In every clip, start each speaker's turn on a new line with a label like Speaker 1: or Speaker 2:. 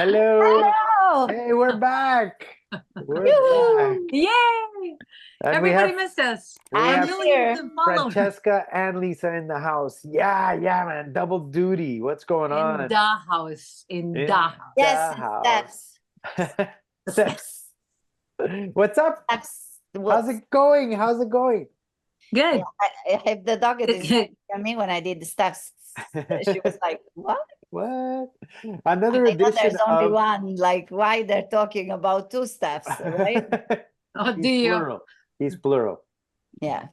Speaker 1: Hello.
Speaker 2: Hello!
Speaker 1: Hey, we're back. We're back.
Speaker 2: Yoo-hoo!
Speaker 3: Yay!
Speaker 1: And
Speaker 3: Everybody missed us.
Speaker 1: we
Speaker 2: I'm
Speaker 1: have
Speaker 3: Millions
Speaker 2: here
Speaker 3: have followed
Speaker 1: Francesca and Lisa in the house. Yeah, man. Double duty. What's going
Speaker 3: in
Speaker 1: on?
Speaker 3: the house. In the
Speaker 1: In
Speaker 3: house.
Speaker 2: Yes,
Speaker 1: the house.
Speaker 2: steps.
Speaker 1: Steps. What's up?
Speaker 2: Steps.
Speaker 1: How's it going? How's it going?
Speaker 3: Good.
Speaker 2: If the dog is looking at me when I did the steps, she was like, what?
Speaker 1: What?
Speaker 2: And
Speaker 1: Another
Speaker 2: I know
Speaker 1: edition
Speaker 2: there's only
Speaker 1: of
Speaker 2: one, like why they're talking about two steps, right?
Speaker 3: Oh, do
Speaker 1: He's
Speaker 3: you?
Speaker 1: plural. He's plural.
Speaker 2: Yeah.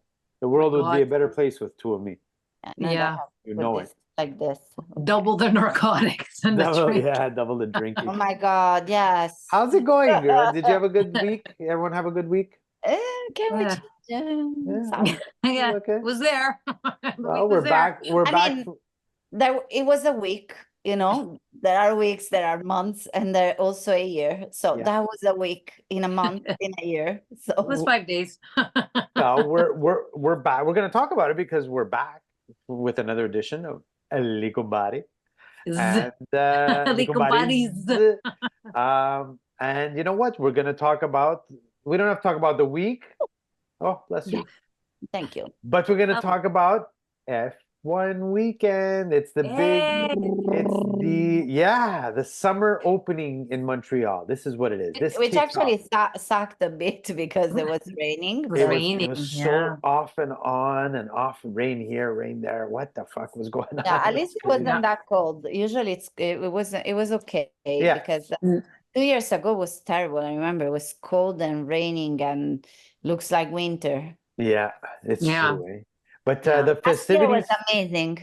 Speaker 1: The world would be a
Speaker 3: God.
Speaker 1: better place with two of me.
Speaker 2: No, they
Speaker 3: Yeah.
Speaker 2: have to
Speaker 1: You
Speaker 2: put
Speaker 1: know
Speaker 2: this like this.
Speaker 3: Double the narcotics and the
Speaker 1: Double,
Speaker 3: drink.
Speaker 1: yeah, double the drinking.
Speaker 2: Oh my God, yes.
Speaker 1: How's it going? Did you have a good week? Everyone have a good week?
Speaker 2: Can we
Speaker 3: Yeah.
Speaker 2: change
Speaker 1: Yeah.
Speaker 2: something?
Speaker 3: Yeah,
Speaker 1: Okay.
Speaker 3: was there. The
Speaker 1: Well,
Speaker 3: week was
Speaker 1: we're back. We're
Speaker 2: I
Speaker 1: back.
Speaker 2: mean, it was a week, there are weeks, there are months, and there also a year. So
Speaker 1: Yeah.
Speaker 2: that was a week in a month, in a year.
Speaker 3: It
Speaker 2: So
Speaker 3: was 5 days.
Speaker 1: No, we're back. We're going to talk about it because we're back with another edition of Gli Cumbare. And
Speaker 3: Gli Cumbares.
Speaker 1: and you know what? We're going to talk about. We don't have to talk about the week. Oh, bless you.
Speaker 2: thank you.
Speaker 1: But we're going to
Speaker 3: Oh.
Speaker 1: talk about F1 weekend. It's the big.
Speaker 3: Hey.
Speaker 1: The summer opening in Montreal. This is what it is. This
Speaker 2: Which
Speaker 1: kicks
Speaker 2: actually
Speaker 1: off.
Speaker 2: sucked a bit because it was raining.
Speaker 3: It was
Speaker 1: It
Speaker 2: but-
Speaker 1: was,
Speaker 3: raining,
Speaker 1: it was
Speaker 3: yeah.
Speaker 1: so off and on and off, rain here, rain there. What the fuck was going on?
Speaker 2: Yeah, at least it
Speaker 1: crazy.
Speaker 2: wasn't that cold. Usually it was okay
Speaker 1: Yeah.
Speaker 2: because
Speaker 3: Mm.
Speaker 2: 2 years ago was terrible. I remember it was cold and raining and looks like winter.
Speaker 1: Yeah, it's
Speaker 3: Yeah.
Speaker 1: true. Eh? But
Speaker 3: Yeah.
Speaker 1: the
Speaker 2: Last year was
Speaker 1: festivities,
Speaker 2: amazing.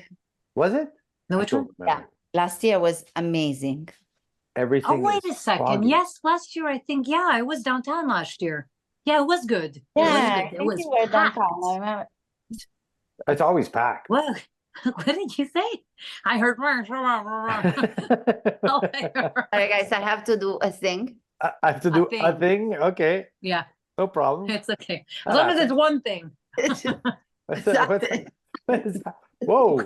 Speaker 1: was it?
Speaker 3: No,
Speaker 1: I
Speaker 3: which
Speaker 1: don't
Speaker 3: one?
Speaker 1: remember.
Speaker 2: Last year was amazing.
Speaker 1: Everything
Speaker 3: Oh, wait
Speaker 1: is
Speaker 3: a second.
Speaker 1: foggy.
Speaker 3: Yes, last year, I think, yeah, I was downtown last year. Yeah, it was good. It
Speaker 2: Yeah,
Speaker 3: was
Speaker 2: I
Speaker 3: good. It
Speaker 2: think
Speaker 3: was
Speaker 2: you were
Speaker 3: packed.
Speaker 2: downtown. I remember.
Speaker 1: It's always packed.
Speaker 3: Well, what did you say? I heard. Oh, I heard.
Speaker 2: Sorry, guys, I have to do a thing.
Speaker 1: I have to do a
Speaker 3: thing.
Speaker 1: thing. Okay,
Speaker 3: Yeah,
Speaker 1: no problem.
Speaker 3: it's okay. As long as it's one thing.
Speaker 1: What's
Speaker 2: Exactly.
Speaker 1: what is that? Whoa!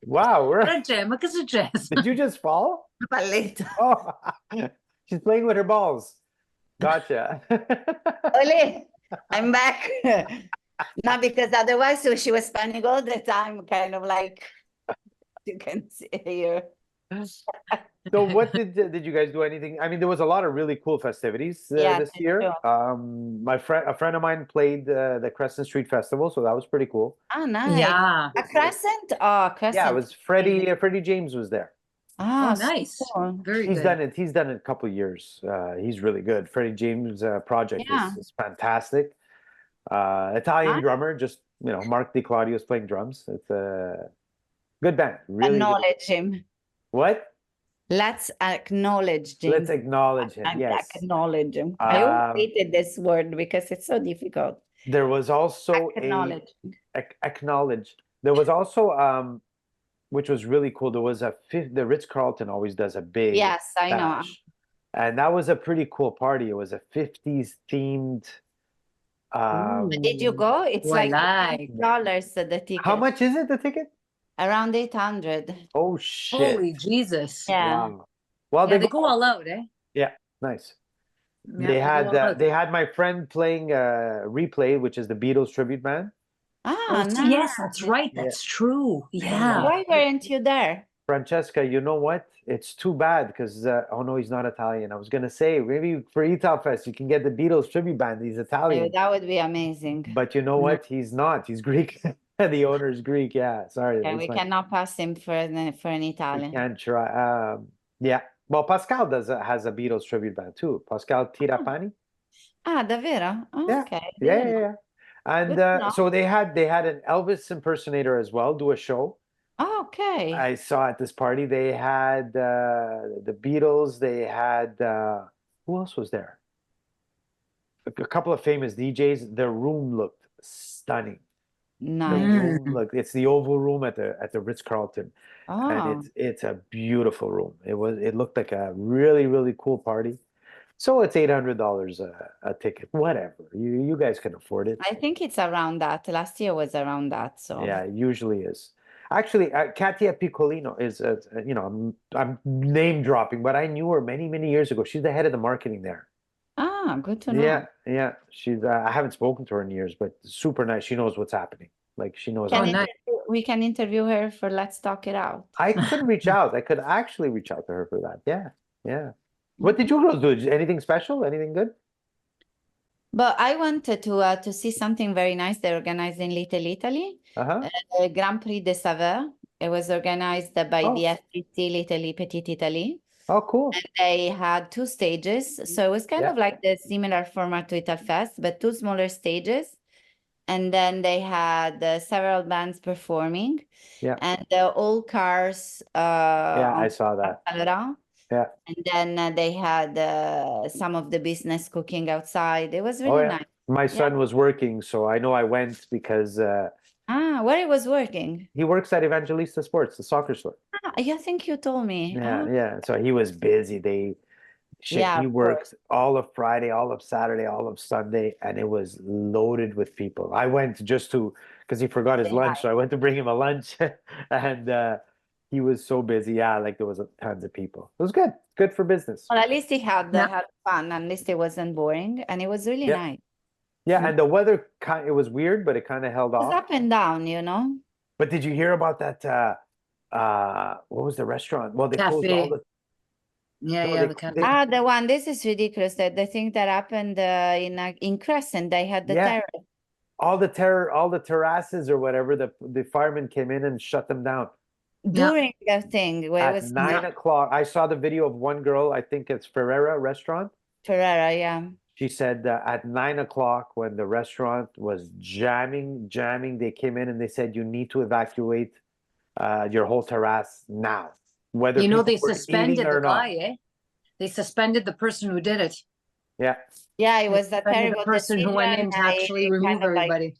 Speaker 1: Wow,
Speaker 3: Che c'è? Ma che è successo?
Speaker 1: did you just fall?
Speaker 2: Palletta.
Speaker 1: Oh, she's playing with her balls. Gotcha.
Speaker 2: Ole, I'm back. Not because otherwise she was spending all the time kind of like you can see here.
Speaker 1: So what did you guys do anything? I mean, there was a lot of really cool festivities
Speaker 2: Yeah,
Speaker 1: this
Speaker 2: that's
Speaker 1: year.
Speaker 2: true.
Speaker 1: A friend of mine played the Crescent Street Festival, so that was pretty cool.
Speaker 2: Oh, nice.
Speaker 3: Yeah.
Speaker 2: A crescent? Oh, crescent.
Speaker 1: Yeah, it was Freddie James was there.
Speaker 3: Oh,
Speaker 2: so
Speaker 3: nice.
Speaker 2: cool.
Speaker 3: Very
Speaker 1: He's
Speaker 3: good.
Speaker 1: done it. He's done it a couple of years. He's really good. Freddie James project
Speaker 2: Yeah.
Speaker 1: is fantastic. Italian
Speaker 2: Nice.
Speaker 1: drummer, just Mark Di Claudio is playing drums. It's a good band. Really good.
Speaker 2: Acknowledge him.
Speaker 1: What?
Speaker 2: Let's acknowledge him.
Speaker 1: Let's acknowledge him. Yes.
Speaker 2: Acknowledge him. I always hated this word because it's so difficult.
Speaker 1: There was also
Speaker 2: Acknowledge.
Speaker 1: acknowledge. There was also which was really cool. There was the Ritz-Carlton always does a big
Speaker 2: Yes, I know.
Speaker 1: bash. And that was a pretty cool party. It was a 50s themed.
Speaker 2: Did you go? It's like
Speaker 3: like
Speaker 2: $8 the ticket.
Speaker 1: How much is it, the ticket?
Speaker 2: Around 800.
Speaker 1: Oh shit!
Speaker 3: Holy Jesus.
Speaker 2: Yeah.
Speaker 1: Wow. Well,
Speaker 3: Yeah, they go all out, eh?
Speaker 1: Yeah, nice.
Speaker 3: Yeah,
Speaker 1: They
Speaker 3: go all out.
Speaker 1: had my friend playing Replay, which is the Beatles tribute band.
Speaker 2: Ah,
Speaker 3: Oh,
Speaker 2: nice.
Speaker 3: yes, that's right. That's true. Yeah.
Speaker 2: Why weren't you there?
Speaker 1: Francesca, you know what? It's too bad because oh no, he's not Italian. I was gonna say maybe for Ital Fest you can get the Beatles tribute band. He's Italian,
Speaker 2: That would be amazing.
Speaker 1: but you know what? He's not. He's Greek. The owner's Greek. Yeah, sorry.
Speaker 2: Okay,
Speaker 1: that's
Speaker 2: we
Speaker 1: fine.
Speaker 2: cannot pass him for an
Speaker 1: We
Speaker 2: Italian.
Speaker 1: can't try. Yeah. Well, Pascal has a Beatles tribute band too. Pascal Tirapani.
Speaker 2: Ah, davvero? Oh,
Speaker 1: Yeah.
Speaker 2: okay.
Speaker 1: Yeah. And
Speaker 2: Good to know.
Speaker 1: so they had an Elvis impersonator as well do a show.
Speaker 2: Oh, okay.
Speaker 1: I saw at this party they had the Beatles. They had who else was there? A couple of famous DJs. Their room looked stunning. The
Speaker 2: Nice.
Speaker 1: room it's the Oval Room at the Ritz-Carlton,
Speaker 2: Oh,
Speaker 1: and it's a beautiful room. It looked like a really, really cool party. So it's $800 a ticket. Whatever. You guys can afford it.
Speaker 2: I think it's around that. Last year was around that. So
Speaker 1: Yeah, it usually is. Actually, Katia Piccolino is, you know, I'm name dropping, but I knew her many, many years ago. She's the head of the marketing there.
Speaker 2: Ah, good to know.
Speaker 1: Yeah, yeah. She's, I haven't spoken to her in years, but super nice. She knows what's happening. Like she knows.
Speaker 2: Can
Speaker 3: Oh, nice.
Speaker 2: we can interview her for Let's Talk It Out.
Speaker 1: I could reach out. I could actually reach out to her for that. Yeah, yeah. What did you girls do? Anything special? Anything good?
Speaker 2: But I wanted to see something very nice they organized in Little Italy,
Speaker 1: Uh-huh.
Speaker 2: Grand Prix de Saveur. It was organized by
Speaker 1: Oh.
Speaker 2: the FTC L'Italie Petite Italie.
Speaker 1: Oh, cool.
Speaker 2: And they had 2 stages. So it was kind
Speaker 1: Yeah.
Speaker 2: of like the similar format to Italfest, but 2 smaller stages. And then they had several bands performing.
Speaker 1: Yeah.
Speaker 2: And all cars
Speaker 1: Yeah, I
Speaker 2: on
Speaker 1: saw that.
Speaker 2: Salera.
Speaker 1: Yeah.
Speaker 2: And then they had some of the business cooking outside. It was
Speaker 1: Oh,
Speaker 2: really
Speaker 1: yeah.
Speaker 2: nice.
Speaker 1: My son was working, so I know I went because
Speaker 2: Where it was working?
Speaker 1: he works at Evangelista Sports, the soccer store.
Speaker 2: I think you told me.
Speaker 1: Yeah, yeah. So he was busy.
Speaker 2: Yeah,
Speaker 1: He
Speaker 2: of
Speaker 1: worked all of Friday, all of Saturday, all of Sunday, and it was loaded with people. I went just to because he forgot his
Speaker 2: Say
Speaker 1: lunch,
Speaker 2: hi.
Speaker 1: so I went to bring him a lunch, and he was so busy. Yeah, like there was tons of people. It was good, good for business.
Speaker 2: Well, at least he had
Speaker 3: Yeah.
Speaker 2: had fun. At least it wasn't boring, and it was really
Speaker 1: Yeah.
Speaker 2: nice.
Speaker 1: Yeah, and the weather it was weird, but it kind of held
Speaker 2: It was
Speaker 1: off.
Speaker 2: up and down, you know.
Speaker 1: But did you hear about that? What was the restaurant? Well, they closed all
Speaker 3: Cafe.
Speaker 1: the.
Speaker 3: Yeah,
Speaker 1: No,
Speaker 3: yeah,
Speaker 1: they-
Speaker 3: the cafe.
Speaker 1: they-
Speaker 2: The one. This is ridiculous. That the thing that happened in Crescent, they had the
Speaker 1: Yeah.
Speaker 2: terrace
Speaker 1: all the terraces or whatever. The firemen came in and shut them down.
Speaker 3: Yeah.
Speaker 2: during the thing where it
Speaker 1: At
Speaker 2: was
Speaker 1: 9 o'clock. I saw the video of one girl. I think it's Ferrera restaurant.
Speaker 2: Ferrara. Yeah.
Speaker 1: She said at 9 o'clock when the restaurant was jamming, they came in and they said you need to evacuate your whole terrace now, whether
Speaker 3: You know,
Speaker 1: people
Speaker 3: they
Speaker 1: were
Speaker 3: suspended
Speaker 1: eating or
Speaker 3: the
Speaker 1: not.
Speaker 3: guy, eh? They suspended the person who did it.
Speaker 1: Yeah,
Speaker 2: Yeah, it was a
Speaker 3: Suspended
Speaker 2: terrible
Speaker 3: the person who went in
Speaker 2: decision.
Speaker 3: to actually
Speaker 2: I
Speaker 3: remove
Speaker 2: kind of like-
Speaker 3: everybody.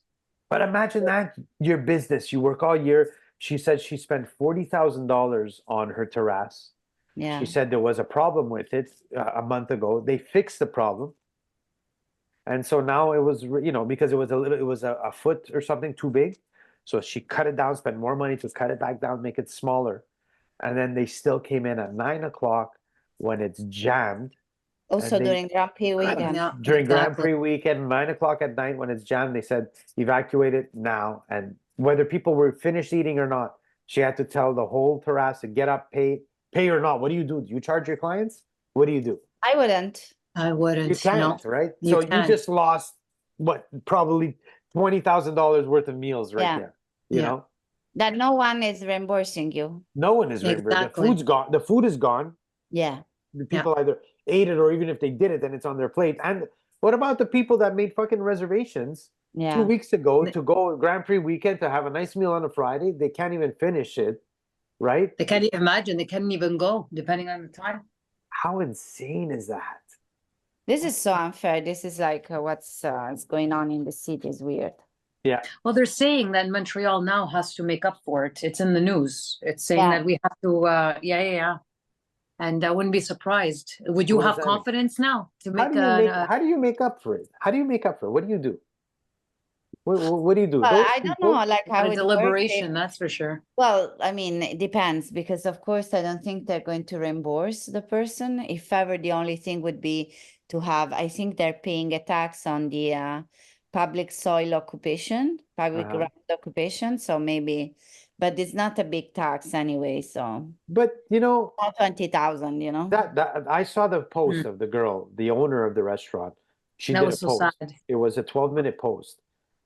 Speaker 1: but imagine that your business. You work all year. She said she spent $40,000 on her terrace.
Speaker 2: yeah.
Speaker 1: She said there was a problem with it a month ago. They fixed the problem. And so now it was, because it was a foot or something too big. So she cut it down, spent more money to cut it back down, make it smaller. And then they still came in at 9 o'clock when it's jammed.
Speaker 2: Also
Speaker 1: they-
Speaker 2: during Grand Prix weekend.
Speaker 3: Yeah,
Speaker 1: During Grand
Speaker 3: exactly.
Speaker 1: Prix weekend, 9 o'clock at night when it's jammed, they said, evacuate it now. And whether people were finished eating or not, she had to tell the whole terrace to get up, pay or not. What do? Do you charge your clients? What do you do?
Speaker 2: I wouldn't.
Speaker 3: I
Speaker 1: You
Speaker 3: wouldn't. No.
Speaker 1: can't, right?
Speaker 3: you
Speaker 1: So you
Speaker 3: can't.
Speaker 1: just lost probably $20,000 worth of meals right
Speaker 2: Yeah.
Speaker 1: there. You
Speaker 3: Yeah.
Speaker 1: know,
Speaker 2: That no one is reimbursing you.
Speaker 1: no one is reimbursed.
Speaker 3: Exactly.
Speaker 1: The food's gone. The food is gone.
Speaker 2: Yeah.
Speaker 1: The people either ate it or even if they did it, then it's on their plate. And what about the people that made fucking reservations 2
Speaker 2: Yeah.
Speaker 1: weeks ago to go Grand Prix weekend to have a nice meal on a Friday? They can't even finish it, right?
Speaker 3: They can't even imagine. They couldn't even go, depending on the time.
Speaker 1: How insane is that?
Speaker 2: This is so unfair. This is like what's going on in the city is weird.
Speaker 1: Yeah.
Speaker 3: Well, they're saying that Montreal now has to make up for it. It's in the news. It's saying
Speaker 2: Yeah.
Speaker 3: that we have to, yeah. And I wouldn't be surprised. Would you
Speaker 1: What does
Speaker 3: have
Speaker 1: that mean?
Speaker 3: confidence now to
Speaker 1: How
Speaker 3: make
Speaker 1: do you
Speaker 3: a?
Speaker 1: how do you make up for it? How do you make up for it? What do you do? What do you do?
Speaker 2: Well,
Speaker 1: Those
Speaker 2: I don't
Speaker 1: people-
Speaker 2: know, like how
Speaker 3: a
Speaker 2: it works.
Speaker 3: deliberation, that's for sure.
Speaker 2: Well, I mean, it depends because, of course, I don't think they're going to reimburse the person. If ever, the only thing would be to have, I think they're paying a tax on the public soil occupation, public
Speaker 1: Uh-huh.
Speaker 2: ground occupation. So maybe, but it's not a big tax anyway. So
Speaker 1: But
Speaker 2: not 20,000, you know?
Speaker 1: that I saw the post of the girl, the owner of the restaurant. She
Speaker 3: That
Speaker 1: did
Speaker 3: was
Speaker 1: a
Speaker 3: so
Speaker 1: post.
Speaker 3: sad.
Speaker 1: It was a 12-minute post.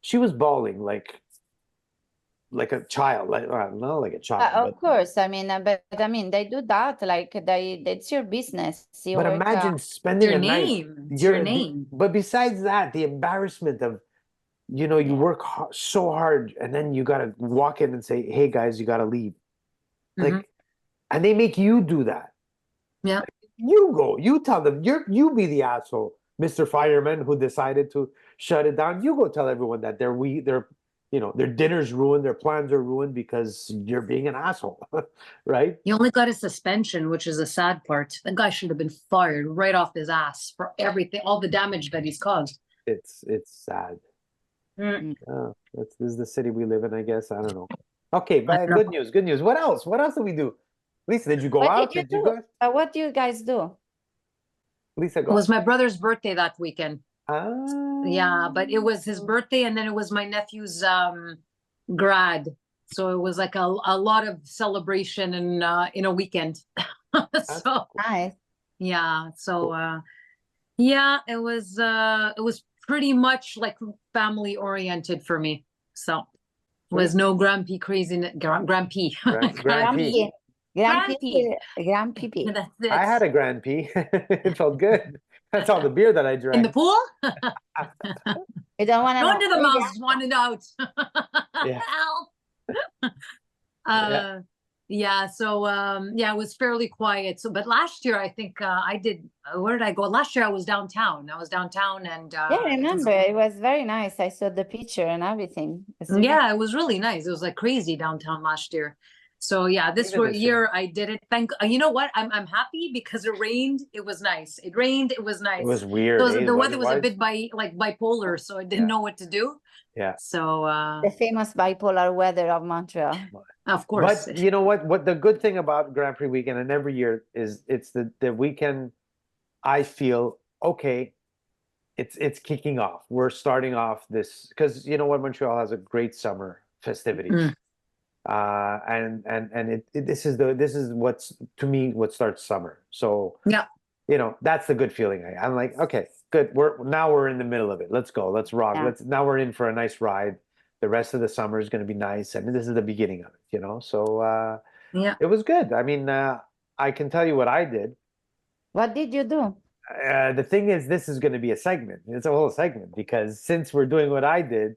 Speaker 1: She was bawling like a child, not like a child,
Speaker 2: Of course, I mean, but I mean, they do that. Like it's your business. You
Speaker 1: but
Speaker 2: work,
Speaker 1: imagine spending
Speaker 3: Your
Speaker 1: a night.
Speaker 3: name. It's your name.
Speaker 1: But besides that, the embarrassment of, you work so hard and then you got to walk in and say, "Hey guys, you got to leave." Like,
Speaker 3: Mhm.
Speaker 1: and they make you do that.
Speaker 3: Yeah.
Speaker 1: You go, you tell them, you be the asshole, Mr. Fireman, who decided to shut it down. You go tell everyone that their dinner's ruined, their plans are ruined because you're being an asshole, right?
Speaker 3: You only got a suspension, which is a sad part. The guy should have been fired right off his ass for everything, all the damage that he's caused.
Speaker 1: It's sad.
Speaker 3: Mm.
Speaker 1: This is the city we live in, I guess. I don't know. Okay,
Speaker 3: I
Speaker 1: but
Speaker 3: don't know.
Speaker 1: good news, good news. What else? What else did we do? Lisa, did you go
Speaker 2: What
Speaker 1: out?
Speaker 2: did you
Speaker 1: Did you
Speaker 2: do?
Speaker 1: go?
Speaker 2: What do you guys do?
Speaker 1: Lisa,
Speaker 3: It
Speaker 1: go.
Speaker 3: was my brother's birthday that weekend. Yeah, but it was his
Speaker 1: Ah.
Speaker 3: birthday and then it was my nephew's grad. So it was like a lot of celebration in a weekend.
Speaker 1: That's
Speaker 3: So
Speaker 2: Nice.
Speaker 3: yeah, so
Speaker 1: cool.
Speaker 3: yeah, it was pretty much like family oriented for me. So was
Speaker 1: Sweet.
Speaker 3: no Grand Prix craziness. Grand Prix.
Speaker 1: Grand Prix.
Speaker 2: Grand
Speaker 3: Grand
Speaker 2: Prix.
Speaker 3: Prix.
Speaker 2: Grand Prix.
Speaker 3: That's
Speaker 1: I had
Speaker 3: it.
Speaker 1: a Grand Prix. It felt good. That's all the beer that I
Speaker 3: In the
Speaker 1: drank.
Speaker 3: pool?
Speaker 2: You don't want to
Speaker 3: Go
Speaker 2: know.
Speaker 3: into the
Speaker 2: Maybe
Speaker 3: mouth, want it out.
Speaker 1: Yeah.
Speaker 3: Help.
Speaker 1: Yeah.
Speaker 3: Yeah, so yeah, it was fairly quiet. So but last year I think I did where did I go? Last year I was downtown. I was downtown and
Speaker 2: Yeah, I remember. It was very nice. I saw the picture and everything. It's really
Speaker 3: yeah, it was really nice. It was like crazy downtown last year. So yeah, this
Speaker 1: Even this year.
Speaker 3: year I did it. You know what? I'm happy because it rained. It was nice. It rained. It was nice.
Speaker 1: It was weird, eh?
Speaker 3: The weather was a
Speaker 1: Weather-wise.
Speaker 3: bit bipolar, so I didn't
Speaker 1: Yeah.
Speaker 3: know what to do.
Speaker 1: Yeah.
Speaker 3: So
Speaker 2: the famous bipolar weather of Montreal.
Speaker 3: of course.
Speaker 1: But you know what? What the good thing about Grand Prix weekend and every year is it's the weekend I feel okay, it's kicking off. We're starting off this because you know what, Montreal has a great summer festivities.
Speaker 3: Mm.
Speaker 1: This is what's to me what starts summer. So
Speaker 3: Yeah.
Speaker 1: you know that's the good feeling. I'm like, okay, good. We're in the middle of it. Let's go. Let's rock.
Speaker 2: Yeah.
Speaker 1: Now we're in for a nice ride. The rest of the summer is going to be nice, and this is the beginning of it. You know, so
Speaker 3: Yeah.
Speaker 1: it was good. I mean, I can tell you what I did.
Speaker 2: What did you do?
Speaker 1: The thing is, this is going to be a segment. It's a whole segment because since we're doing what I did,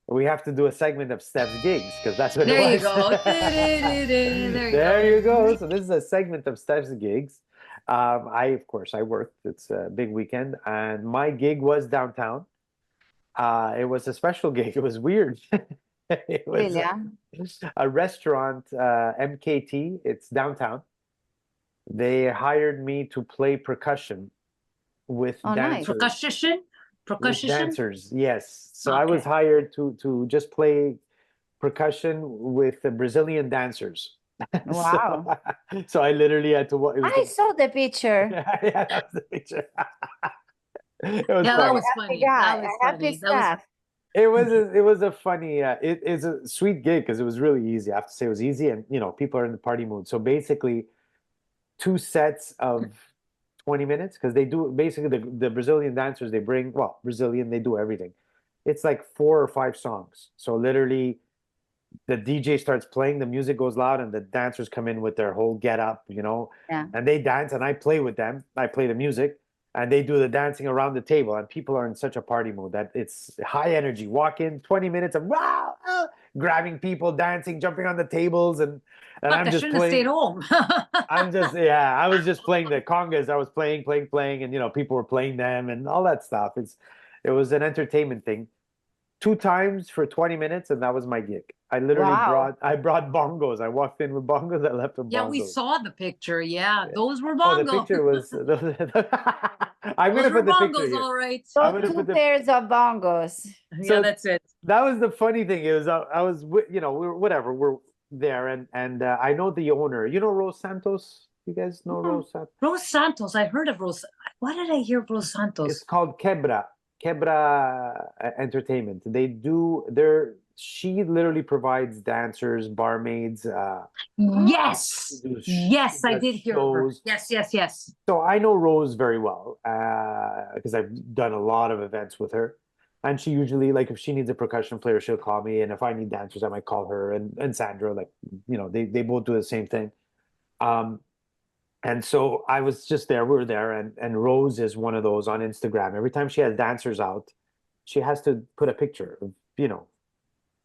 Speaker 1: we have to do a segment of Steph's gigs because that's what
Speaker 3: There
Speaker 1: it
Speaker 3: you
Speaker 1: was.
Speaker 3: go. There
Speaker 1: There you go. So this is a segment of Steph's gigs. Of course, I worked. It's a big weekend, and my gig was downtown. It was a special gig. It was weird. It was
Speaker 2: Really? Yeah.
Speaker 1: a restaurant, MKT. It's downtown. They hired me to play percussion with
Speaker 2: Oh, nice.
Speaker 1: dancers. With
Speaker 3: Percussion.
Speaker 1: dancers, yes. So I was
Speaker 3: Okay.
Speaker 1: hired to just play percussion with the Brazilian dancers.
Speaker 2: Wow.
Speaker 1: So I literally had to. It was
Speaker 2: I saw the picture.
Speaker 1: yeah, that was the picture. It was
Speaker 3: Yeah, that
Speaker 1: funny.
Speaker 3: was funny. That was
Speaker 2: Happy
Speaker 3: funny. That was
Speaker 2: stuff.
Speaker 1: It was a funny. It is a sweet gig because it was really easy. I have to say it was easy, and you know people are in the party mood. So basically, two sets of 20 minutes because they do basically the Brazilian dancers they bring Brazilian they do everything. It's like 4 or 5 songs. So literally the DJ starts playing, the music goes loud, and the dancers come in with their whole get up, you know,
Speaker 2: Yeah.
Speaker 1: and they dance and I play with them. I play the music and they do the dancing around the table and people are in such a party mood that it's high energy. Walk in 20 minutes of wow, grabbing people, dancing, jumping on the tables and
Speaker 3: fuck,
Speaker 1: I'm
Speaker 3: I
Speaker 1: just
Speaker 3: shouldn't have
Speaker 1: playing.
Speaker 3: stayed home.
Speaker 1: I was just playing the congas. I was playing, and you know, people were playing them and all that stuff. It was an entertainment thing. 2 times for 20 minutes, and that was my gig. I literally
Speaker 2: Wow.
Speaker 1: brought bongos. I walked in with bongos, I left with
Speaker 3: Yeah, we
Speaker 1: bongos.
Speaker 3: saw the picture. Yeah, those were
Speaker 1: Oh, the
Speaker 3: bongo.
Speaker 1: picture was I'm
Speaker 3: Those
Speaker 1: gonna
Speaker 3: were
Speaker 1: put the picture
Speaker 3: bongos,
Speaker 1: here.
Speaker 3: all right.
Speaker 1: I'm
Speaker 2: So
Speaker 1: gonna
Speaker 2: two
Speaker 1: put the
Speaker 2: pairs of bongos.
Speaker 3: Yeah,
Speaker 1: So-
Speaker 3: that's it.
Speaker 1: that was the funny thing. It was I was you know, we're there and I know the owner. You know Rose Santos? You guys know
Speaker 3: Mhm.
Speaker 1: Rose Santos?
Speaker 3: Rose Santos. I heard of Rose. Why did I hear Rose
Speaker 1: It's
Speaker 3: Santos?
Speaker 1: called Quebra Entertainment. She literally provides dancers, barmaids.
Speaker 3: Yes.
Speaker 1: She does-
Speaker 3: Yes,
Speaker 1: she
Speaker 3: I
Speaker 1: does
Speaker 3: did hear of her.
Speaker 1: shows.
Speaker 3: Yes.
Speaker 1: So I know Rose very well because I've done a lot of events with her. And she usually, like, if she needs a percussion player, she'll call me. And if I need dancers, I might call her and Sandra. Like, you know, they both do the same thing. And so I was just there. We were there, and Rose is one of those on Instagram. Every time she has dancers out, she has to put a picture of, you know,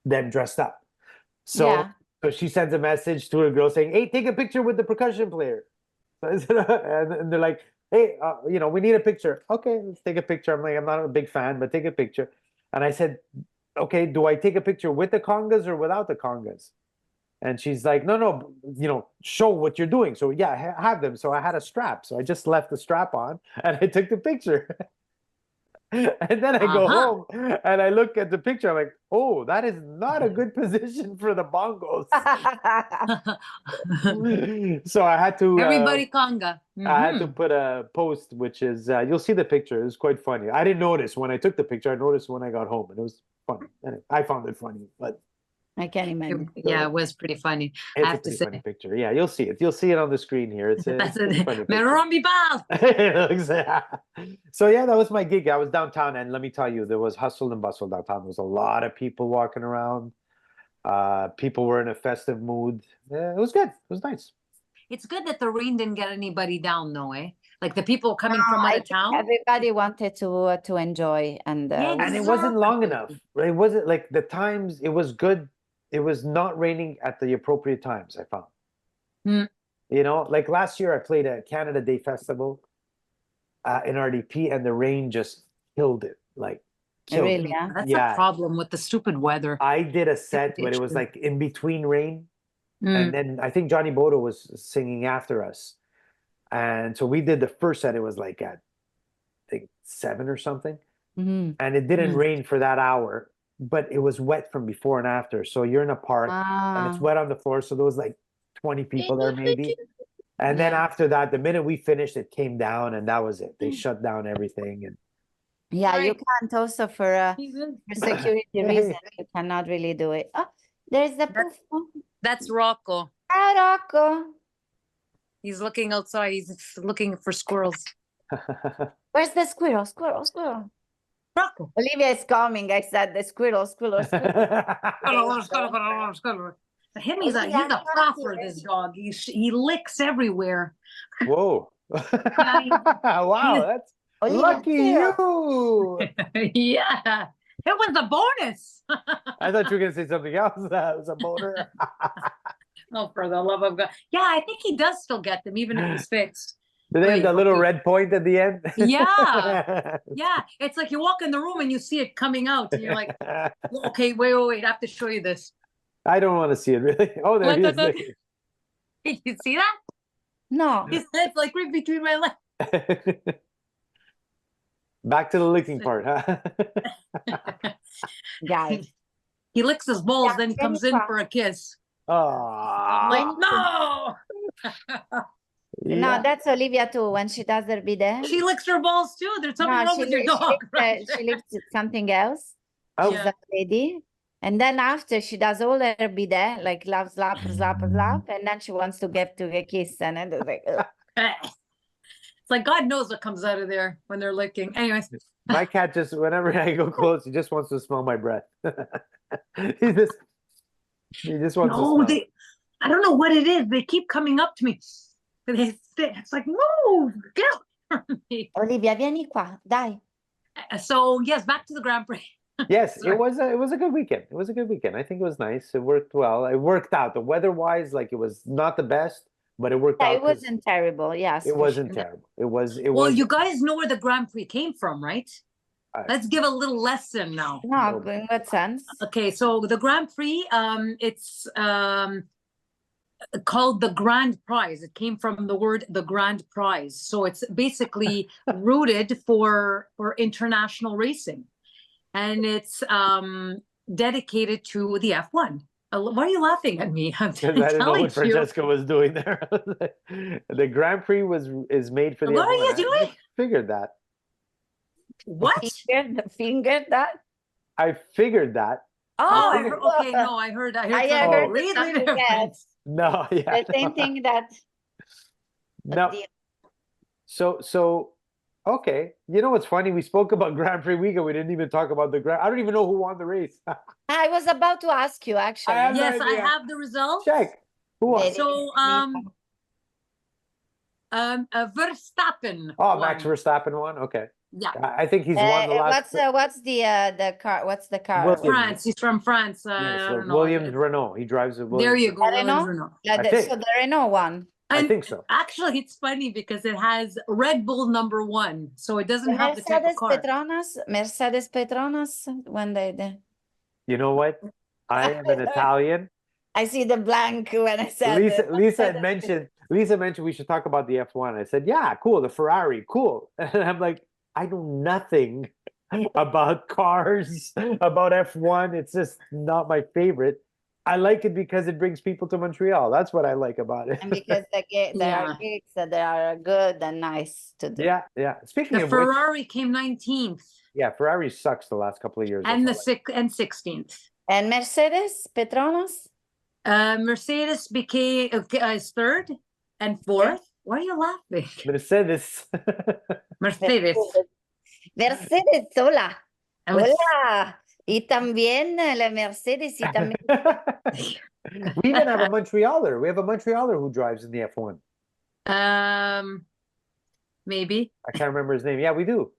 Speaker 1: them dressed up. So,
Speaker 2: Yeah.
Speaker 1: so she sends a message to her girl saying, "Hey, take a picture with the percussion player." And they're like, "Hey, you know, we need a picture." Okay, let's take a picture. I'm like, I'm not a big fan, but take a picture. And I said, "Okay, do I take a picture with the congas or without the congas?" And she's like, no, you know, show what you're doing. So yeah, have them. So I had a strap. So I just left the strap on and I took the picture. And then I go
Speaker 3: Uh-huh.
Speaker 1: home and I look at the picture. I'm like, oh, that is not a good position for the bongos. So I had to
Speaker 3: Everybody conga.
Speaker 1: I had to
Speaker 3: Mhm.
Speaker 1: put a post, which is you'll see the picture. It was quite funny. I didn't notice when I took the picture. I noticed when I got home, and it was funny. Anyway, I found it funny, but
Speaker 2: I can imagine.
Speaker 3: Yeah, it was pretty funny. I
Speaker 1: it's a
Speaker 3: have to
Speaker 1: pretty
Speaker 3: say.
Speaker 1: funny picture. Yeah, you'll see it. You'll see it on the screen here. It's
Speaker 3: That's
Speaker 1: a pretty
Speaker 3: it.
Speaker 1: funny
Speaker 3: Mais
Speaker 1: picture.
Speaker 3: Rombi Bal.
Speaker 1: So yeah, that was my gig. I was downtown, and let me tell you, there was hustle and bustle downtown. There was a lot of people walking around. People were in a festive mood. It was good. It was nice.
Speaker 3: It's good that the rain didn't get anybody down, though, eh? Like the people coming
Speaker 2: No,
Speaker 3: from
Speaker 2: I
Speaker 3: out of
Speaker 2: think
Speaker 3: town.
Speaker 2: everybody wanted to enjoy, and
Speaker 3: Yeah,
Speaker 1: And it wasn't long enough.
Speaker 3: exactly.
Speaker 1: It wasn't like the times. It was good. It was not raining at the appropriate times, I found.
Speaker 3: Hmm.
Speaker 1: You know, like last year I played at Canada Day Festival in RDP, and the rain just killed it. Like killed
Speaker 2: really,
Speaker 1: it.
Speaker 2: yeah.
Speaker 3: That's
Speaker 1: Yeah.
Speaker 3: a problem with the stupid weather.
Speaker 1: I did a set, but it was
Speaker 3: issue.
Speaker 1: like in between rain.
Speaker 3: Mm.
Speaker 1: And then I think Johnny Bodo was singing after us. And so we did the first set. It was like at, I think, 7 or something.
Speaker 2: Mhm.
Speaker 1: And it didn't
Speaker 3: Mm.
Speaker 1: rain for that hour, but it was wet from before and after. So you're in a park and it's
Speaker 2: Ah,
Speaker 1: wet on the floor. So there was like 20 people there maybe. And then
Speaker 2: yeah.
Speaker 1: after that, the minute we finished, it came down and that was it. They shut down everything. And
Speaker 2: Yeah, you
Speaker 3: Right.
Speaker 2: can't also for security reasons, you cannot really do it. Oh, there's the
Speaker 3: That's-
Speaker 2: poof.
Speaker 3: That's Rocco.
Speaker 2: Hi, Rocco.
Speaker 3: He's looking outside. He's looking for squirrels.
Speaker 2: Where's the squirrel? Squirrel, squirrel.
Speaker 3: Rocco.
Speaker 2: Olivia is coming. I said the squirrel, squirrel, squirrel.
Speaker 3: Him, he's a flapper, this dog. He licks everywhere.
Speaker 1: Whoa. Wow, that's
Speaker 2: Olivia,
Speaker 1: lucky
Speaker 2: here.
Speaker 1: you.
Speaker 3: Yeah. It was a bonus.
Speaker 1: I thought you were going to say something else. That was a motor.
Speaker 3: Oh, for the love of God. Yeah, I think he does still get them, even if it's fixed.
Speaker 1: Do they have
Speaker 3: Wait,
Speaker 1: the little
Speaker 3: okay.
Speaker 1: red point at the end?
Speaker 3: Yeah. Yeah. It's like you walk in the room and you see it coming out, and you're like, okay, wait. I have to show you this.
Speaker 1: I don't want to see it really. Oh, there he is.
Speaker 3: Look. You see that?
Speaker 2: No.
Speaker 3: It's like right between my legs.
Speaker 1: Back to the licking part, huh?
Speaker 2: Guys.
Speaker 3: He licks his balls,
Speaker 2: Yeah,
Speaker 3: then he comes in for a kiss. I'm
Speaker 1: Oh,
Speaker 3: like, no.
Speaker 2: No, that's Olivia too. When she does her bidet.
Speaker 3: She licks her balls too. There's something
Speaker 2: No,
Speaker 3: wrong with your dog. right?
Speaker 2: she licks something else.
Speaker 1: Oh.
Speaker 2: She's a lady. And then after she does all her bidet, like love, slap, slap, slap, and then she wants to get to a kiss, and then it's like, ugh.
Speaker 3: It's like God knows what comes out of there when they're licking. Anyways,
Speaker 1: My cat just, whenever I go close, he just wants to smell my breath. he just wants to smell.
Speaker 3: I don't know what it is. They keep coming up to me. It's like, move, get out from me.
Speaker 2: Olivia, vieni qua, dai.
Speaker 3: So yes, back to the Grand Prix.
Speaker 1: Yes,
Speaker 3: Sorry.
Speaker 1: it was a good weekend. It was a good weekend. I think it was nice. It worked well. It worked out. The weather-wise, like it was not the best, but it worked
Speaker 2: Yeah,
Speaker 1: out.
Speaker 2: it wasn't terrible. Yes,
Speaker 1: It
Speaker 2: for
Speaker 1: wasn't
Speaker 2: sure.
Speaker 1: terrible. It was.
Speaker 3: Well, you guys know where the Grand Prix came from, right?
Speaker 1: I-
Speaker 3: Let's give a little lesson now.
Speaker 2: No, in what sense?
Speaker 3: Okay, so the Grand Prix, it's called the Grand Prize. It came from the word the Grand Prize. So it's basically rooted for international racing. And it's dedicated to the F1. Why are you laughing at me? I'm
Speaker 1: Because I didn't know
Speaker 3: telling
Speaker 1: what Francesca was doing there. The Grand Prix is made for the
Speaker 3: What are
Speaker 1: F1.
Speaker 3: you
Speaker 1: I
Speaker 3: doing?
Speaker 1: figured that.
Speaker 3: What?
Speaker 2: Finger that?
Speaker 1: I figured that.
Speaker 3: Oh,
Speaker 1: figured-
Speaker 3: okay, no, I heard
Speaker 2: I
Speaker 3: something
Speaker 2: heard
Speaker 3: completely
Speaker 2: something
Speaker 3: different.
Speaker 2: else.
Speaker 1: No, yeah.
Speaker 2: The same thing that
Speaker 1: No.
Speaker 2: the-
Speaker 1: So okay. You know what's funny? We spoke about Grand Prix weekend. We didn't even talk about the Grand. I don't even know who won the race.
Speaker 2: I was about to ask you actually.
Speaker 1: have no
Speaker 3: Yes, I
Speaker 1: idea.
Speaker 3: have the results.
Speaker 1: Check. Who won?
Speaker 2: Very-
Speaker 3: So, Verstappen.
Speaker 1: Oh,
Speaker 3: won.
Speaker 1: Max Verstappen won. Okay.
Speaker 3: Yeah,
Speaker 1: I think he's won the last.
Speaker 2: what's the car? What's the car?
Speaker 1: Williams.
Speaker 3: France. He's from France.
Speaker 1: Yeah,
Speaker 3: I
Speaker 1: so
Speaker 3: don't know.
Speaker 1: Williams Renault. He drives a Williams.
Speaker 3: There you go.
Speaker 2: I don't
Speaker 3: Williams
Speaker 2: know.
Speaker 3: Renault.
Speaker 2: Yeah,
Speaker 1: I think.
Speaker 2: so the Renault one.
Speaker 1: I
Speaker 3: And
Speaker 1: think so.
Speaker 3: actually, it's funny because it has Red Bull #1, so it doesn't have the type of car.
Speaker 2: Mercedes Petronas when they
Speaker 1: You know what? I am an Italian.
Speaker 2: I see the blank when I said
Speaker 1: Lisa,
Speaker 2: it.
Speaker 1: Lisa had mentioned. Lisa mentioned we should talk about the F1. I said, yeah, cool, the Ferrari, cool. And I'm like, I know nothing about cars, about F1. It's just not my favorite. I like it because it brings people to Montreal. That's what I like about it.
Speaker 2: And because there are
Speaker 3: Yeah.
Speaker 2: gigs that are good and nice to do.
Speaker 1: Yeah, yeah. Speaking
Speaker 3: The
Speaker 1: of which,
Speaker 3: Ferrari came 19th
Speaker 1: yeah, Ferrari sucks the last couple of years.
Speaker 3: and the
Speaker 1: That's all
Speaker 3: 16th.
Speaker 2: And Mercedes, Petronas?
Speaker 3: Mercedes became is third and fourth. Why are you laughing?
Speaker 1: Mercedes.
Speaker 3: Mercedes.
Speaker 2: Mercedes, hola.
Speaker 3: I was-
Speaker 2: Hola. Y también la Mercedes y también.
Speaker 1: We even have a Montrealer. We have a Montrealer who drives in the F1.
Speaker 3: Maybe.
Speaker 1: I can't remember his name. Yeah, we do.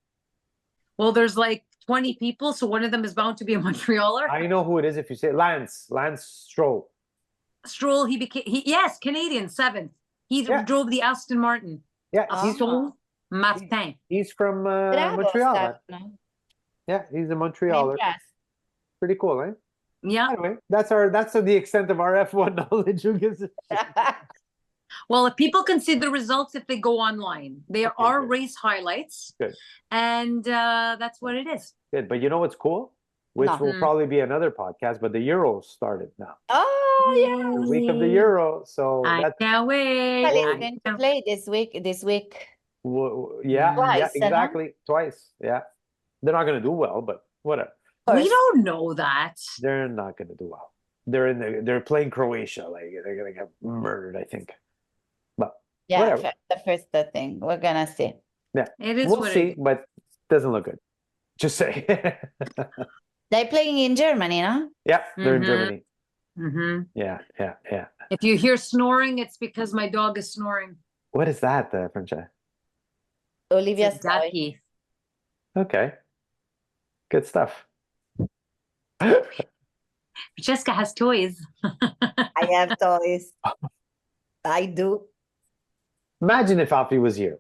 Speaker 3: Well, there's like 20 people, so one of them is bound to be a Montrealer.
Speaker 1: I know who it is if you say Lance Stroll.
Speaker 3: Stroll, yes, Canadian, 7th. He
Speaker 1: Yeah.
Speaker 3: drove the Aston Martin.
Speaker 1: Yeah,
Speaker 3: Aston Martin.
Speaker 1: he's from
Speaker 2: Bravo,
Speaker 1: Montreal.
Speaker 2: Stefano.
Speaker 1: Yeah, he's a
Speaker 2: I'm
Speaker 1: Montrealer.
Speaker 2: impressed.
Speaker 1: Pretty cool, eh?
Speaker 3: Yeah.
Speaker 1: Anyway, that's the extent of our F1 knowledge. Who gives a shit?
Speaker 3: Well, if people can see the results if they go online, there
Speaker 1: Okay,
Speaker 3: are
Speaker 1: good.
Speaker 3: race highlights.
Speaker 1: Good.
Speaker 3: And that's what it is.
Speaker 1: Good, but you know what's cool? Which
Speaker 2: No.
Speaker 1: will probably be another podcast, but the Euro started now.
Speaker 2: Oh, yeah.
Speaker 1: The week of the Euro. So
Speaker 3: I
Speaker 1: that's
Speaker 3: can't wait.
Speaker 2: Well,
Speaker 1: Well,
Speaker 2: it's going to play this week.
Speaker 1: yeah,
Speaker 2: Twice,
Speaker 1: yeah,
Speaker 2: huh?
Speaker 1: exactly. Twice. Yeah. They're not gonna do well, but whatever.
Speaker 3: We don't know that.
Speaker 1: They're not gonna do well. They're playing Croatia, like they're gonna get murdered, I think. But
Speaker 2: Yeah,
Speaker 1: whatever.
Speaker 2: the first thing. We're gonna see.
Speaker 3: It is
Speaker 1: We'll
Speaker 3: what
Speaker 1: see,
Speaker 3: it is.
Speaker 1: but doesn't look good. Just say.
Speaker 2: They're playing in Germany, no?
Speaker 1: Yeah, they're in
Speaker 3: Mhm.
Speaker 1: Germany.
Speaker 3: Mhm.
Speaker 1: Yeah, yeah, yeah.
Speaker 3: If you hear snoring, it's because my dog is snoring.
Speaker 1: What is that, Francesca?
Speaker 2: Olivia's
Speaker 3: It's a ducky.
Speaker 1: Okay. Good stuff.
Speaker 3: Francesca has toys.
Speaker 2: I have toys. I do.
Speaker 1: Imagine if Alfie was here.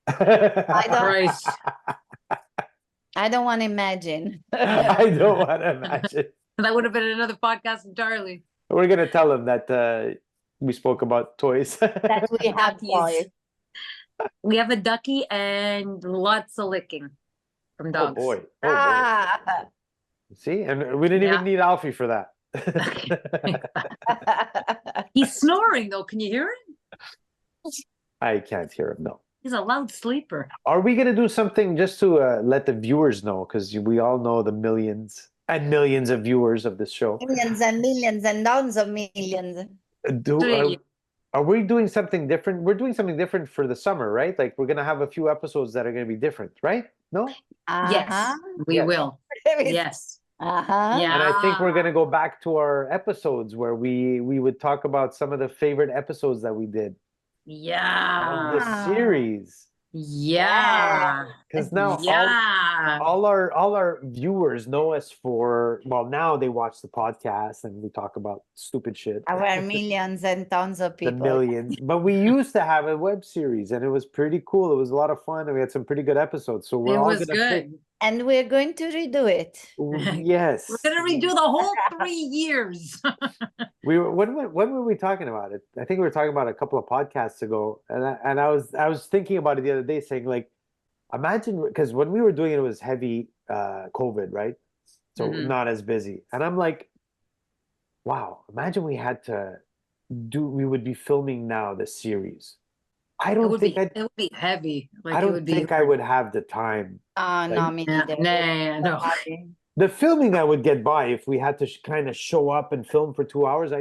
Speaker 2: I don't.
Speaker 3: Christ.
Speaker 2: I don't want to imagine.
Speaker 1: I don't want to imagine.
Speaker 3: That would have been another podcast entirely.
Speaker 1: We're gonna tell him that we spoke about toys.
Speaker 2: That we have
Speaker 3: Duckies.
Speaker 2: toys.
Speaker 3: We have a ducky and lots of licking from
Speaker 1: Oh
Speaker 3: dogs.
Speaker 1: boy. Oh boy.
Speaker 2: Ah.
Speaker 1: See, and we didn't
Speaker 3: Yeah.
Speaker 1: even need Alfie for that.
Speaker 3: He's snoring though. Can you hear him?
Speaker 1: I can't hear him. No.
Speaker 3: He's a loud sleeper.
Speaker 1: Are we gonna do something just to let the viewers know? Because we all know the millions and millions of viewers of this show.
Speaker 2: Millions and millions and tons of millions.
Speaker 1: Are we doing something different? We're doing something different for the summer, right? Like we're gonna have a few episodes that are gonna be different, right? No?
Speaker 3: Yes, we
Speaker 1: Yes.
Speaker 3: will.
Speaker 2: Uh-huh.
Speaker 3: Yes.
Speaker 2: Uh-huh.
Speaker 3: Yeah.
Speaker 1: And I think we're gonna go back to our episodes where we would talk about some of the favorite episodes that we did of
Speaker 3: Yeah.
Speaker 1: the series.
Speaker 3: Yeah.
Speaker 1: Because now
Speaker 3: Yeah.
Speaker 1: all our viewers know us for, well, now they watch the podcast and we talk about stupid shit.
Speaker 2: Our millions and tons of
Speaker 1: The
Speaker 2: people.
Speaker 1: millions. But we used to have a web series and it was pretty cool. It was a lot of fun and we had some pretty good episodes. So we're
Speaker 3: It
Speaker 1: all
Speaker 3: was
Speaker 1: gonna pick.
Speaker 3: good.
Speaker 2: And we're going to redo it.
Speaker 1: Yes.
Speaker 3: We're gonna redo the whole 3 years.
Speaker 1: We were when were we talking about it? I think we were talking about it a couple of podcasts ago, and I was thinking about it the other day, saying like, imagine, because when we were doing it, it was heavy COVID, right? So
Speaker 3: Mhm.
Speaker 1: not as busy, and I'm like, wow, imagine we had to we would be filming now the series. I
Speaker 3: It
Speaker 1: don't
Speaker 3: would
Speaker 1: think
Speaker 3: be it would be heavy. Like
Speaker 1: I
Speaker 3: it
Speaker 1: don't
Speaker 3: would be
Speaker 1: think I would have the time.
Speaker 2: Oh, no,
Speaker 1: Like,
Speaker 2: me
Speaker 3: Yeah,
Speaker 2: neither.
Speaker 3: nah, no.
Speaker 2: Sorry.
Speaker 1: The filming I would get by if we had to kind of show up and film for 2 hours.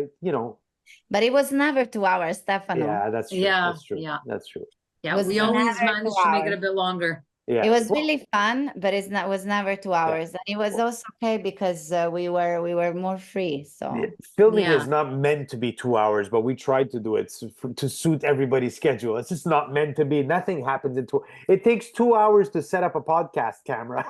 Speaker 2: But it was never 2 hours, Stefano.
Speaker 1: Yeah, that's true.
Speaker 3: Yeah,
Speaker 1: That's true.
Speaker 3: yeah.
Speaker 1: That's true.
Speaker 3: Yeah,
Speaker 2: was
Speaker 3: we always
Speaker 2: never
Speaker 3: managed
Speaker 2: 2
Speaker 3: to make it a
Speaker 2: hours.
Speaker 3: bit longer.
Speaker 1: Yeah.
Speaker 2: It was
Speaker 1: Well,
Speaker 2: really fun, but was never 2 hours. And it was also okay because we were more free. So
Speaker 1: yeah, filming
Speaker 3: Yeah.
Speaker 1: is not meant to be 2 hours, but we tried to do it to suit everybody's schedule. It's just not meant to be. Nothing happens in 2. It takes 2 hours to set up a podcast camera,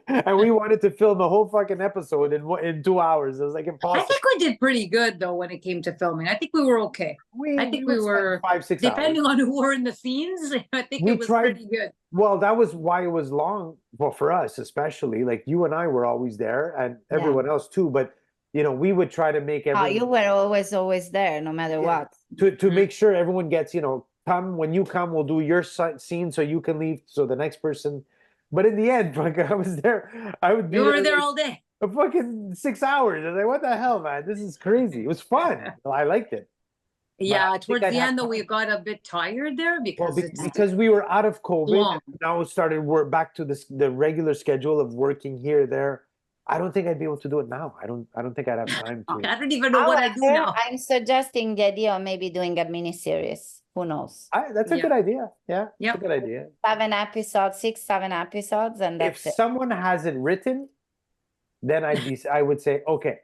Speaker 1: and we wanted to film the whole fucking episode in 2 hours. It was like
Speaker 3: I
Speaker 1: impossible.
Speaker 3: think we did pretty good though when it came to filming. I think we were okay. I think we
Speaker 1: would spend
Speaker 3: were
Speaker 1: 5-6 hours.
Speaker 3: Depending on who were in the scenes, I think
Speaker 1: We
Speaker 3: it was
Speaker 1: tried-
Speaker 3: pretty good.
Speaker 1: Well, that was why it was long. Well, for us especially, like you and I were always there, and
Speaker 2: Yeah.
Speaker 1: everyone else too. But we would try to make
Speaker 2: oh,
Speaker 1: everyone
Speaker 2: you were always there, no matter
Speaker 1: Yeah.
Speaker 2: what.
Speaker 1: to
Speaker 3: Mhm.
Speaker 1: make sure everyone gets, come when you come, we'll do your scene so you can leave, so the next person. But in the end, like I was there, I would be
Speaker 3: You were
Speaker 1: there
Speaker 3: there
Speaker 1: like
Speaker 3: all day.
Speaker 1: a fucking 6 hours. I was like, what the hell, man? This is crazy. It was fun. I liked it. But I
Speaker 3: Yeah,
Speaker 1: don't think
Speaker 3: towards
Speaker 1: I'd
Speaker 3: the
Speaker 1: have
Speaker 3: end though, we
Speaker 1: time.
Speaker 3: got a bit tired there
Speaker 1: Well,
Speaker 3: because it's
Speaker 1: because we were out of COVID,
Speaker 3: long.
Speaker 1: and now started work back to the regular schedule of working here, there. I don't think I'd be able to do it now. I don't think I'd have time to.
Speaker 3: I don't even know what I do
Speaker 2: However,
Speaker 3: now.
Speaker 2: I'm suggesting the idea of maybe doing a mini series. Who knows?
Speaker 1: That's a
Speaker 3: Yeah.
Speaker 1: good idea. Yeah, it's a
Speaker 3: Yep.
Speaker 1: good idea.
Speaker 2: 7 episodes, 6, 7 episodes, and
Speaker 1: If
Speaker 2: that's it.
Speaker 1: someone has it written, then I would say, okay.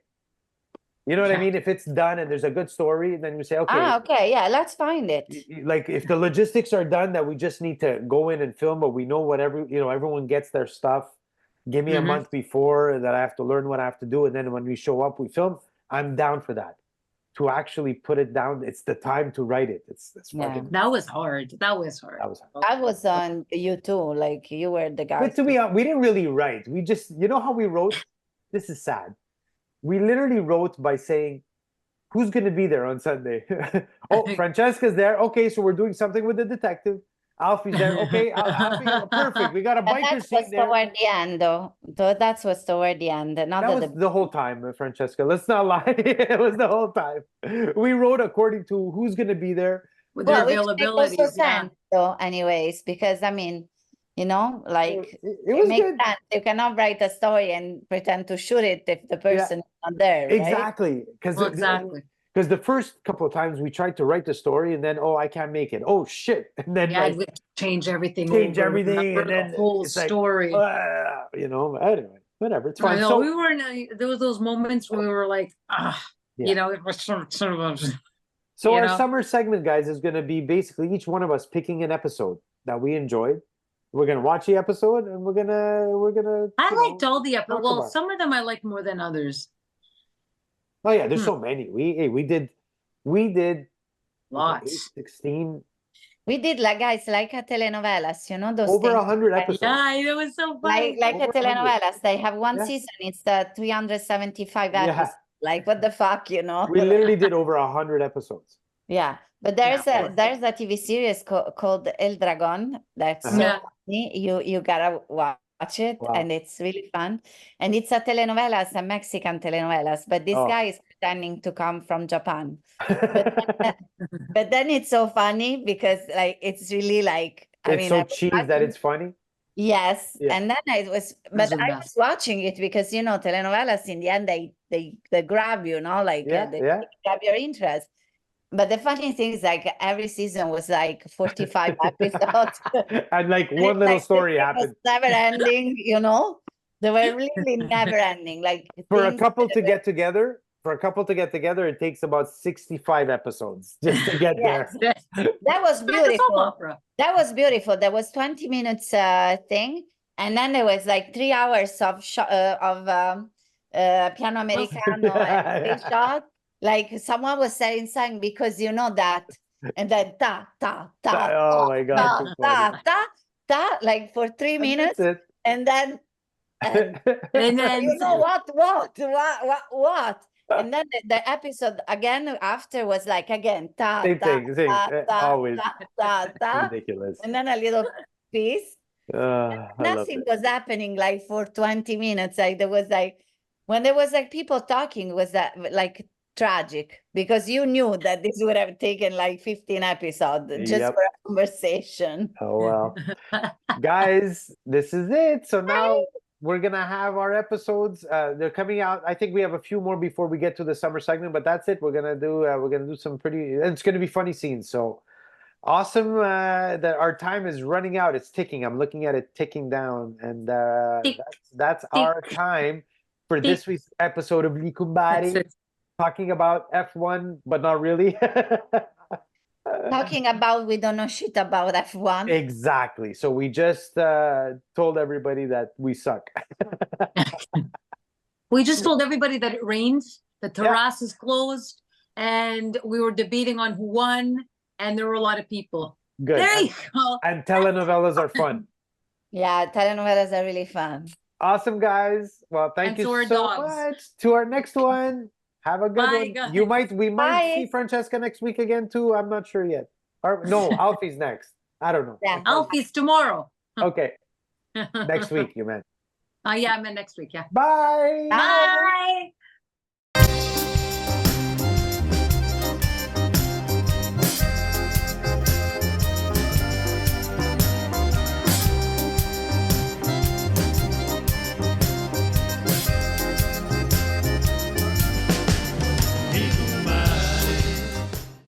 Speaker 1: You know what I
Speaker 3: Yeah.
Speaker 1: mean? If it's done and there's a good story, then you say, okay,
Speaker 2: Ah, okay, yeah, let's find it.
Speaker 1: like if the logistics are done, that we just need to go in and film, but we know everyone gets their stuff. Give me a
Speaker 3: Mhm.
Speaker 1: month before that I have to learn what I have to do, and then when we show up, we film. I'm down for that. To actually put it down, it's the time to write it. It's
Speaker 2: Yeah.
Speaker 1: fucking
Speaker 3: That was hard. That was hard.
Speaker 1: that was.
Speaker 2: I was on you too, like you were the guy.
Speaker 1: But to be honest, we didn't really write. We just, you know how we wrote? This is sad. We literally wrote by saying, who's going to be there on Sunday? Oh, Francesca's there. Okay, so we're doing something with the detective. Alfie's there. Okay, Alfie, perfect. We got a
Speaker 2: And
Speaker 1: biker
Speaker 2: that
Speaker 1: seat
Speaker 2: was
Speaker 1: there.
Speaker 2: toward the end, though. That was toward the end. Not
Speaker 1: That
Speaker 2: at
Speaker 1: was
Speaker 2: the
Speaker 1: the whole time, Francesca. Let's not lie. It was the whole time. We wrote according to who's going to be there.
Speaker 3: With their
Speaker 2: well, which makes also
Speaker 3: availabilities, yeah.
Speaker 2: sense, though, anyways, because I mean, you know, like
Speaker 1: It was
Speaker 2: makes
Speaker 1: good.
Speaker 2: sense. You cannot write a story and pretend to shoot it if the person is not there, right?
Speaker 1: Exactly. Because
Speaker 3: Well, exactly.
Speaker 1: Because the first couple of times we tried to write the story and then, oh, I can't make it. Oh, shit. And then
Speaker 3: Yeah,
Speaker 1: like,
Speaker 3: we had to change everything.
Speaker 1: change
Speaker 3: over,
Speaker 1: everything.
Speaker 3: remember
Speaker 1: And
Speaker 3: the
Speaker 1: then
Speaker 3: whole
Speaker 1: it's like,
Speaker 3: story.
Speaker 1: anyway, whatever. It's
Speaker 3: I
Speaker 1: fine.
Speaker 3: know
Speaker 1: So,
Speaker 3: we were in there was those moments where we were like,
Speaker 1: Yeah.
Speaker 3: you know, it was sort of
Speaker 1: so
Speaker 3: you
Speaker 1: our
Speaker 3: know?
Speaker 1: summer segment, guys, is going to be basically each one of us picking an episode that we enjoyed. We're going to watch the episode and we're going to,
Speaker 3: I liked all the
Speaker 1: talk
Speaker 3: episodes. Well,
Speaker 1: about it.
Speaker 3: some of them I liked more than others.
Speaker 1: Oh yeah, there's so many. We did
Speaker 3: Lots.
Speaker 1: 16
Speaker 2: We did like a telenovelas, you know, those
Speaker 1: over
Speaker 2: things.
Speaker 1: 100 episodes.
Speaker 3: Yeah, it was so funny.
Speaker 2: Like a
Speaker 1: Over 100.
Speaker 2: telenovelas. They have one
Speaker 1: Yeah.
Speaker 2: season, it's the 375
Speaker 1: Yeah.
Speaker 2: episodes. Like what the fuck, you know?
Speaker 1: We literally did over 100 episodes.
Speaker 2: Yeah, but
Speaker 3: Yeah.
Speaker 2: there's a TV series called El Dragon that's so
Speaker 3: Yeah.
Speaker 2: funny. You gotta watch it,
Speaker 1: Wow.
Speaker 2: and it's really fun. And it's a telenovelas, a Mexican telenovelas, but this
Speaker 1: Oh.
Speaker 2: guy is pretending to come from Japan. But then it's so funny because like it's really like
Speaker 1: It's so
Speaker 2: I was
Speaker 1: cheese that
Speaker 2: watching-
Speaker 1: it's funny.
Speaker 2: Yes,
Speaker 1: Yeah.
Speaker 2: and then but
Speaker 3: Those are the
Speaker 2: I
Speaker 3: best.
Speaker 2: was watching it because you know telenovelas in the end they grab you, know, like
Speaker 1: Yeah,
Speaker 2: they
Speaker 1: yeah.
Speaker 2: grab your interest. But the funny thing is, like every season was like 45 episodes.
Speaker 1: And like
Speaker 2: And
Speaker 1: one
Speaker 2: it's
Speaker 1: little
Speaker 2: like,
Speaker 1: story
Speaker 2: it was
Speaker 1: happened.
Speaker 2: never ending, you know. They were really never ending. Like
Speaker 1: For a
Speaker 2: things
Speaker 1: couple
Speaker 2: that
Speaker 1: to
Speaker 2: were-
Speaker 1: get together, it takes about 65 episodes just to get
Speaker 2: Yes.
Speaker 1: there.
Speaker 2: That was
Speaker 3: Like a soap
Speaker 2: beautiful.
Speaker 3: opera.
Speaker 2: That was beautiful. There was 20 minutes thing, and then there was like 3 hours of piano americano and
Speaker 1: Yeah.
Speaker 2: shot. Like someone was saying something because you know that, and then ta ta ta
Speaker 1: Oh my God,
Speaker 2: ta
Speaker 1: too
Speaker 2: ta
Speaker 1: funny.
Speaker 2: ta ta, like for 3
Speaker 1: And
Speaker 2: minutes,
Speaker 1: that's
Speaker 2: and then and
Speaker 3: And then
Speaker 2: you know what? And then the episode again after was like again ta
Speaker 1: Same
Speaker 2: ta
Speaker 1: thing, same,
Speaker 2: ta ta
Speaker 1: always.
Speaker 2: ta ta ta,
Speaker 1: Ridiculous.
Speaker 2: and then a little piece.
Speaker 1: I love
Speaker 2: Nothing
Speaker 1: it.
Speaker 2: was happening like for 20 minutes. Like there was like when there was like people talking, was that like tragic because you knew that this would have taken like 15 episodes just
Speaker 1: Yep.
Speaker 2: for a conversation.
Speaker 1: Oh well. Guys, this is it. So now we're gonna have our episodes. They're coming out. I think we have a few more before we get to the summer segment, but that's it. We're gonna do some pretty. It's gonna be funny scenes. So awesome that our time is running out. It's ticking. I'm looking at it ticking down, and
Speaker 3: Tick,
Speaker 1: that's our time for
Speaker 3: tick.
Speaker 1: this week's episode of Gli Cumbare,
Speaker 3: That's it.
Speaker 1: talking about F1, but not really.
Speaker 2: Talking about we don't know shit about F1.
Speaker 1: Exactly. So we just told everybody that we suck.
Speaker 3: We just told everybody that it rained, the terrace is closed, and we were debating on who won, and there were a lot of people.
Speaker 1: Good.
Speaker 3: There you go.
Speaker 1: And telenovelas are fun.
Speaker 2: Yeah, telenovelas are really fun.
Speaker 1: Awesome, guys. Well, thank
Speaker 3: And
Speaker 1: you
Speaker 3: so are
Speaker 1: so
Speaker 3: dogs.
Speaker 1: much. To our next one. Have a good
Speaker 3: Bye,
Speaker 1: one.
Speaker 3: guys.
Speaker 1: We might
Speaker 2: Bye.
Speaker 1: see Francesca next week again too. I'm not sure yet. Or no, Alfie's next. I don't know.
Speaker 2: Yeah.
Speaker 3: Alfie's tomorrow.
Speaker 1: Okay. Next week, you meant.
Speaker 3: Yeah, I meant next week. Yeah.
Speaker 1: Bye.
Speaker 2: Bye.